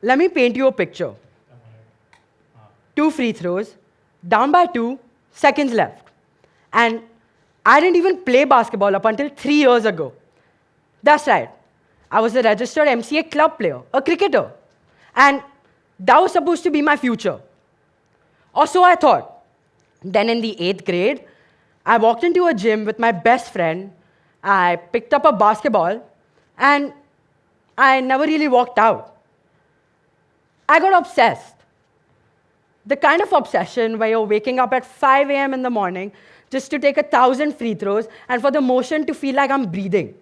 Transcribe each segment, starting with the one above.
let me paint you a picture. 2 free throws, down by 2, seconds left. And I didn't even play basketball up until 3 years ago. That's right. I was a registered MCA club player, a cricketer. And that was supposed to be my future. Or so I thought. Then in the 8th grade, I walked into a gym with my best friend. I picked up a basketball, and I never really walked out. I got obsessed. The kind of obsession where you're waking up at 5 a.m. in the morning just to take 1,000 free throws and for the motion to feel like I'm breathing.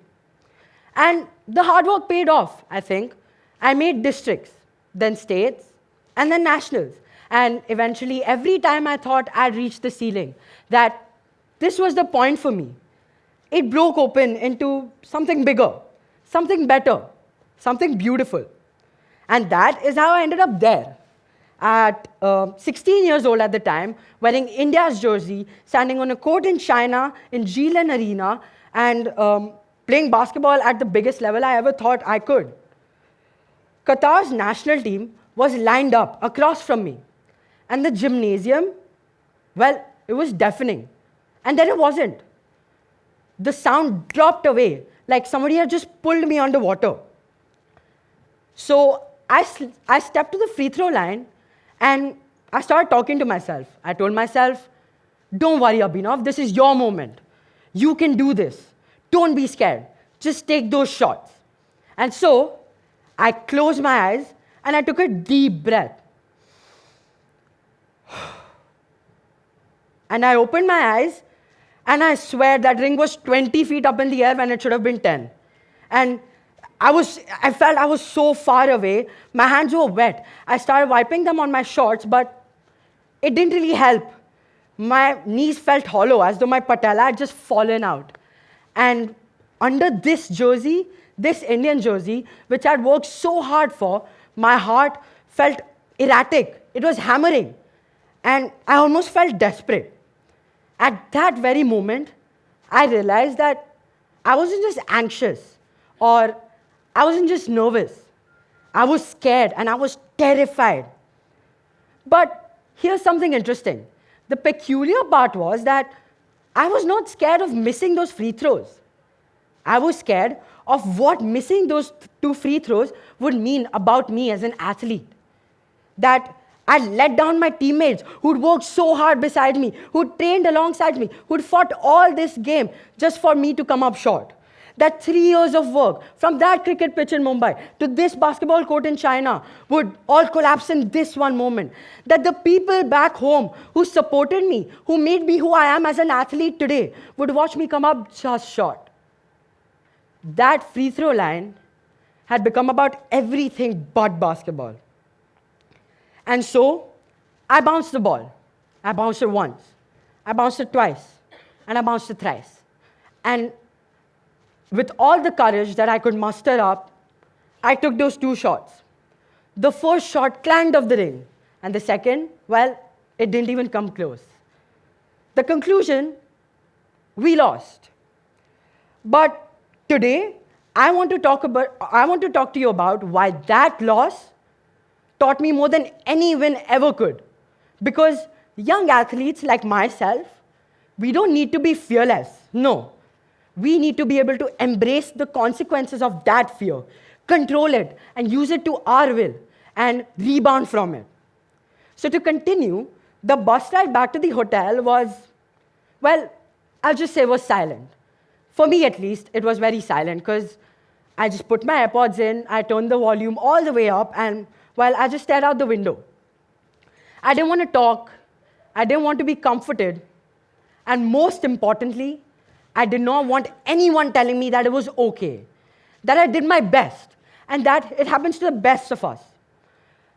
And the hard work paid off, I think. I made districts, then states, and then nationals. And eventually, every time I thought I'd reached the ceiling, that this was the point for me, it broke open into something bigger, something better, something beautiful. And that is how I ended up there. At 16 years old at the time, wearing India's jersey, standing on a court in China, in Jilin Arena, and playing basketball at the biggest level I ever thought I could. Qatar's national team was lined up across from me. And the gymnasium, well, it was deafening. And then it wasn't. The sound dropped away, like somebody had just pulled me underwater. So I stepped to the free throw line, and I started talking to myself. I told myself, don't worry, Abhinav, this is your moment. You can do this. Don't be scared. Just take those shots. And so I closed my eyes, and I took a deep breath. And I opened my eyes, and I swear that ring was 20 feet up in the air when it should have been 10. And I felt I was so far away. My hands were wet. I started wiping them on my shorts, but it didn't really help. My knees felt hollow, as though my patella had just fallen out. And under this jersey, this Indian jersey, which I'd worked so hard for, my heart felt erratic. It was hammering. And I almost felt desperate. At that very moment, I realized that I wasn't just anxious, or I wasn't just nervous. I was scared, and I was terrified. But here's something interesting. The peculiar part was that I was not scared of missing those free throws. I was scared of what missing those 2 free throws would mean about me as an athlete. That I'd let down my teammates who'd worked so hard beside me, who'd trained alongside me, who'd fought all this game just for me to come up short. That 3 years of work, from that cricket pitch in Mumbai to this basketball court in China, would all collapse in this one moment. That the people back home who supported me, who made me who I am as an athlete today, would watch me come up just short. That free throw line had become about everything but basketball. And so, I bounced the ball. I bounced it once. I bounced it twice. And I bounced it thrice. And with all the courage that I could muster up, I took those 2 shots. The first shot clanged off the ring. And the second, well, it didn't even come close. The conclusion, we lost. But today, I want to talk to you about why that loss taught me more than any win ever could. Because young athletes like myself, we don't need to be fearless. No. We need to be able to embrace the consequences of that fear, control it, and use it to our will, and rebound from it. So to continue, the bus ride back to the hotel was, well, I'll just say was silent. For me, at least, it was very silent, because I just put my AirPods in, I turned the volume all the way up, and, well, I just stared out the window. I didn't want to talk. I didn't want to be comforted. And most importantly, I did not want anyone telling me that it was okay, that I did my best, and that it happens to the best of us.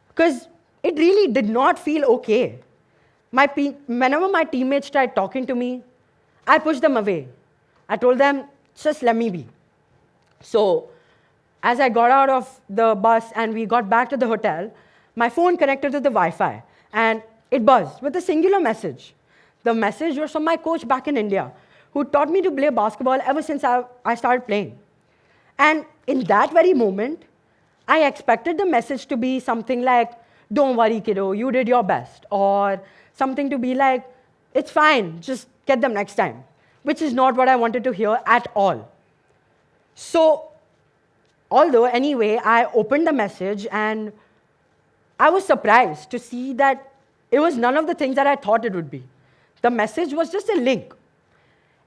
Because it really did not feel okay. Whenever my teammates tried talking to me, I pushed them away. I told them, just let me be. So, as I got out of the bus and we got back to the hotel, my phone connected to the Wi-Fi, and it buzzed with a singular message. The message was from my coach back in India, who taught me to play basketball ever since I started playing. And in that very moment, I expected the message to be something like, don't worry, kiddo, you did your best. Or something to be like, it's fine, just get them next time. Which is not what I wanted to hear at all. So, although anyway, I opened the message and I was surprised to see that it was none of the things that I thought it would be. The message was just a link.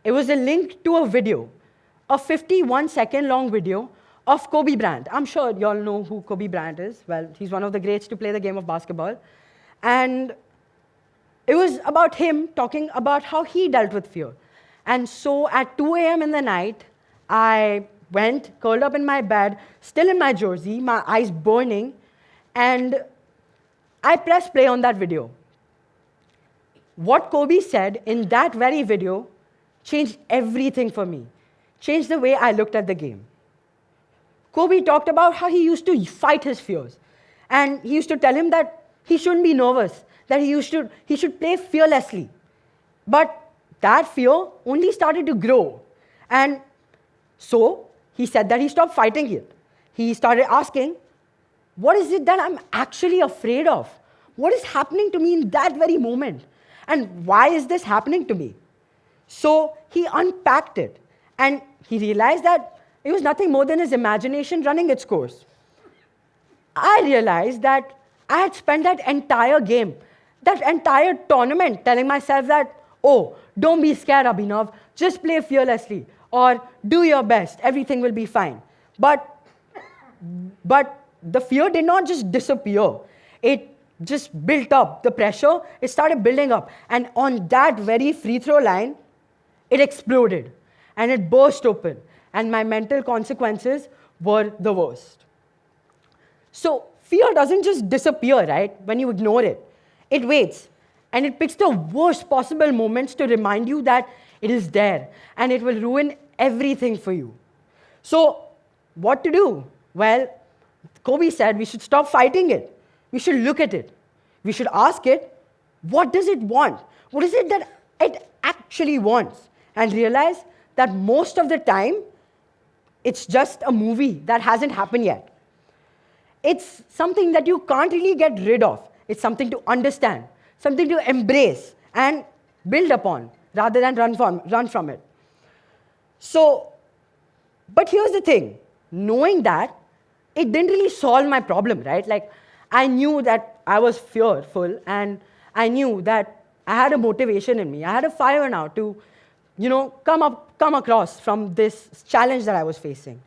It was a link to a video, a 51-second long video of Kobe Bryant. I'm sure you all know who Kobe Bryant is. Well, he's one of the greats to play the game of basketball. And it was about him talking about how he dealt with fear. And so at 2 a.m. in the night, I went, curled up in my bed, still in my jersey, my eyes burning, and I pressed play on that video. What Kobe said in that very video changed everything for me, changed the way I looked at the game. Kobe talked about how he used to fight his fears. And he used to tell him that he shouldn't be nervous, that he should play fearlessly. But that fear only started to grow. And so he said that he stopped fighting it. He started asking, what is it that I'm actually afraid of? What is happening to me in that very moment? And why is this happening to me? So he unpacked it, and he realized that it was nothing more than his imagination running its course. I realized that I had spent that entire game, that entire tournament, telling myself that, oh, don't be scared, Abhinav, just play fearlessly, or do your best, everything will be fine. But the fear did not just disappear. It just built up. The pressure, it started building up. And on that very free throw line, it exploded. And it burst open. And my mental consequences were the worst. So fear doesn't just disappear, right, when you ignore it. It waits. And it picks the worst possible moments to remind you that it is there. And it will ruin everything for you. So what to do? Well, Kobe said we should stop fighting it. We should look at it. We should ask it, what does it want? What is it that it actually wants? And realize that most of the time, it's just a movie that hasn't happened yet. It's something that you can't really get rid of. It's something to understand, something to embrace and build upon, rather than run from it. So, but here's the thing. Knowing that, it didn't really solve my problem, right? Like, I knew that I was fearful, and I knew that I had a motivation in me. I had a fire now to, come across from this challenge that I was facing.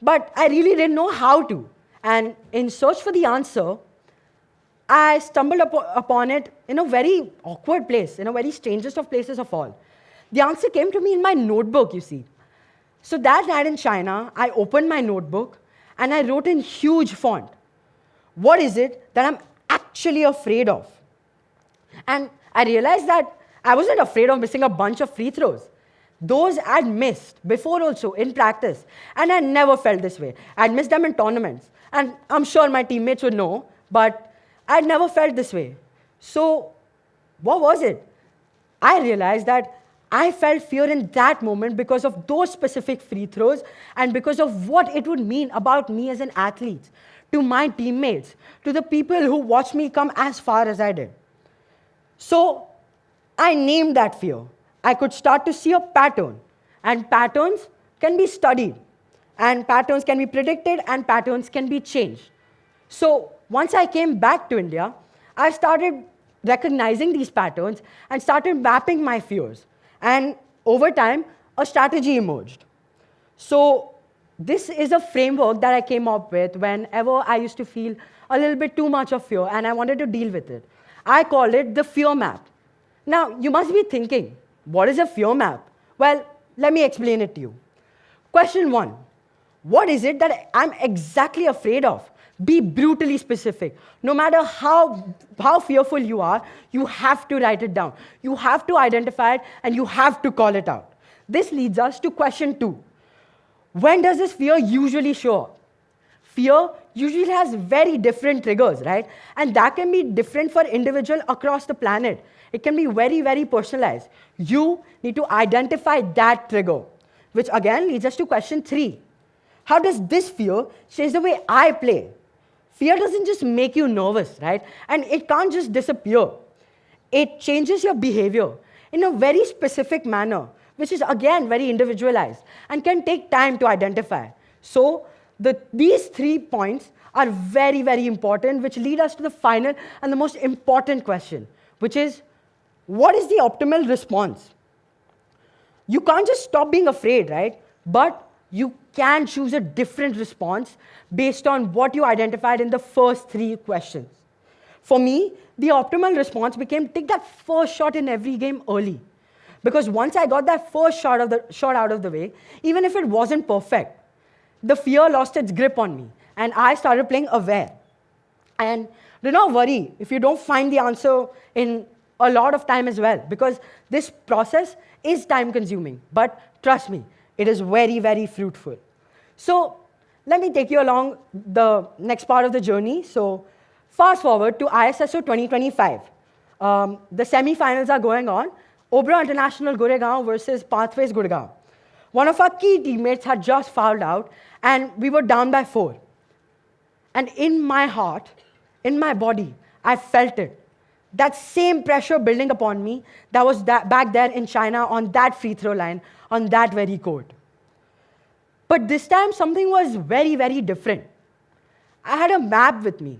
But I really didn't know how to. And in search for the answer, I stumbled upon it in a very awkward place, in a very strangest of places of all. The answer came to me in my notebook, you see. So that night in China, I opened my notebook, and I wrote in huge font, what is it that I'm actually afraid of? And I realized that I wasn't afraid of missing a bunch of free throws. Those I'd missed before also in practice, and I never felt this way. I'd missed them in tournaments, and I'm sure my teammates would know, but I'd never felt this way. So what was it? I realized that I felt fear in that moment because of those specific free throws and because of what it would mean about me as an athlete, to my teammates, to the people who watched me come as far as I did. So I named that fear. I could start to see a pattern, and patterns can be studied, and patterns can be predicted, and patterns can be changed. So once I came back to India, I started recognizing these patterns and started mapping my fears. And over time, a strategy emerged. So this is a framework that I came up with whenever I used to feel a little bit too much of fear and I wanted to deal with it. I called it the fear map. Now, you must be thinking, what is a fear map? Well, let me explain it to you. Question 1, what is it that I'm exactly afraid of? Be brutally specific. No matter how fearful you are, you have to write it down. You have to identify it, and you have to call it out. This leads us to question 2. When does this fear usually show up? Fear usually has very different triggers, right? And that can be different for individuals across the planet. It can be very, very personalized. You need to identify that trigger, which again leads us to question 3. How does this fear change the way I play? Fear doesn't just make you nervous, right? And it can't just disappear. It changes your behavior in a very specific manner, which is again very individualized and can take time to identify. So these 3 points are very, very important, which lead us to the final and the most important question, which is, what is the optimal response? You can't just stop being afraid, right? But you can choose a different response based on what you identified in the first 3 questions. For me, the optimal response became take that first shot in every game early. Because once I got that first shot out of the way, even if it wasn't perfect, the fear lost its grip on me, and I started playing aware. And do not worry if you don't find the answer in a lot of time as well, because this process is time-consuming. But trust me, it is very, very fruitful. So let me take you along the next part of the journey. So fast forward to ISSO 2025. The semi-finals are going on. Oberoi International Goregaon versus Pathways Gurgaon. One of our key teammates had just fouled out, and we were down by 4. And in my heart, in my body, I felt it. That same pressure building upon me that was back there in China on that free throw line, on that very court. But this time, something was very, very different. I had a map with me.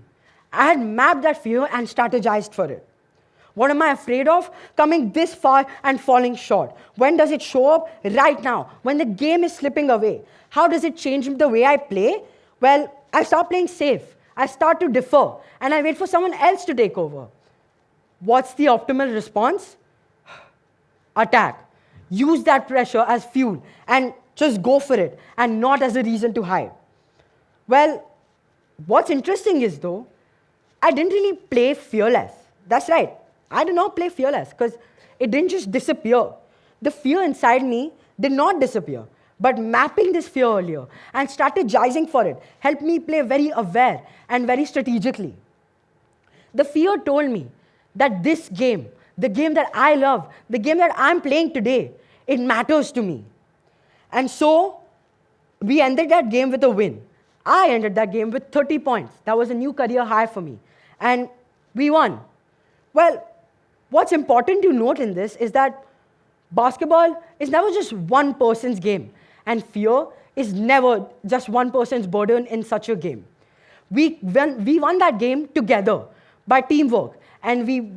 I had mapped that fear and strategized for it. What am I afraid of? Coming this far and falling short. When does it show up? Right now, when the game is slipping away. How does it change the way I play? Well, I start playing safe. I start to defer, and I wait for someone else to take over. What's the optimal response? Attack. Use that pressure as fuel and just go for it, and not as a reason to hide. Well, what's interesting is, though, I didn't really play fearless. That's right. I did not play fearless because it didn't just disappear. The fear inside me did not disappear. But mapping this fear earlier and strategizing for it helped me play very aware and very strategically. The fear told me that this game, the game that I love, the game that I'm playing today, it matters to me. And so we ended that game with a win. I ended that game with 30 points. That was a new career high for me. And we won. Well, what's important to note in this is that basketball is never just one person's game, and fear is never just one person's burden in such a game. We won that game together by teamwork, and we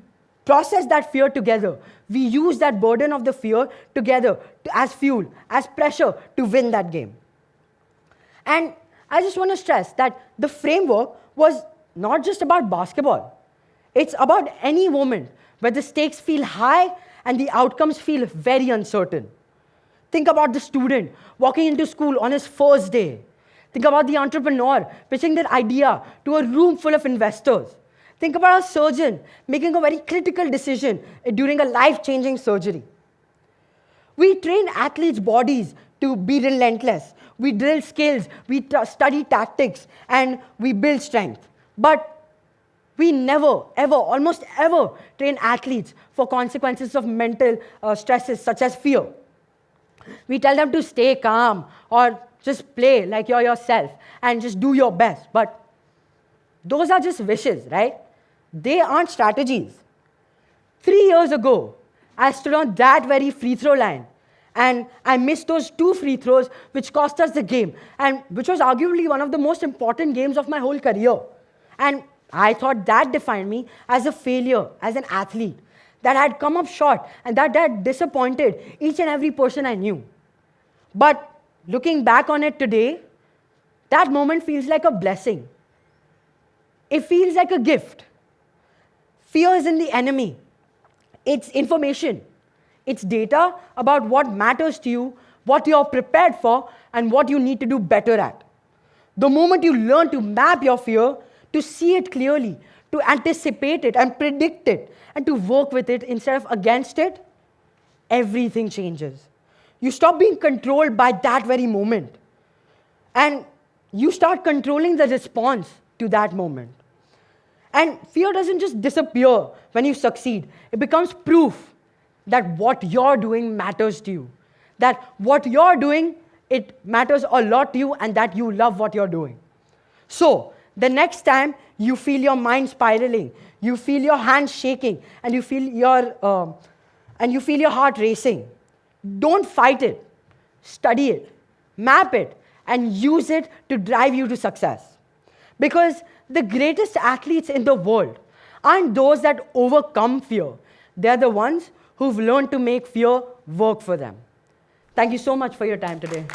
processed that fear together. We used that burden of the fear together as fuel, as pressure to win that game. And I just want to stress that the framework was not just about basketball. It's about any moment where the stakes feel high and the outcomes feel very uncertain. Think about the student walking into school on his first day. Think about the entrepreneur pitching their idea to a room full of investors. Think about a surgeon making a very critical decision during a life-changing surgery. We train athletes' bodies to be relentless. We drill skills, we study tactics, and we build strength. But we never, ever, almost ever train athletes for consequences of mental stresses such as fear. We tell them to stay calm or just play like you're yourself and just do your best. But those are just wishes, right? They aren't strategies. 3 years ago, I stood on that very free throw line and I missed those 2 free throws which cost us the game, and which was arguably one of the most important games of my whole career. And I thought that defined me as a failure, as an athlete, that I had come up short and that had disappointed each and every person I knew. But looking back on it today, that moment feels like a blessing. It feels like a gift. Fear isn't the enemy. It's information. It's data about what matters to you, what you're prepared for, and what you need to do better at. The moment you learn to map your fear, to see it clearly, to anticipate it and predict it, and to work with it instead of against it, everything changes. You stop being controlled by that very moment. And you start controlling the response to that moment. And fear doesn't just disappear when you succeed. It becomes proof that what you're doing matters to you. That what you're doing it matters a lot to you and that you love what you're doing. So, the next time you feel your mind spiraling, you feel your hands shaking, and you feel your heart racing, don't fight it. Study it, map it, and use it to drive you to success. Because the greatest athletes in the world aren't those that overcome fear. They're the ones who've learned to make fear work for them. Thank you so much for your time today.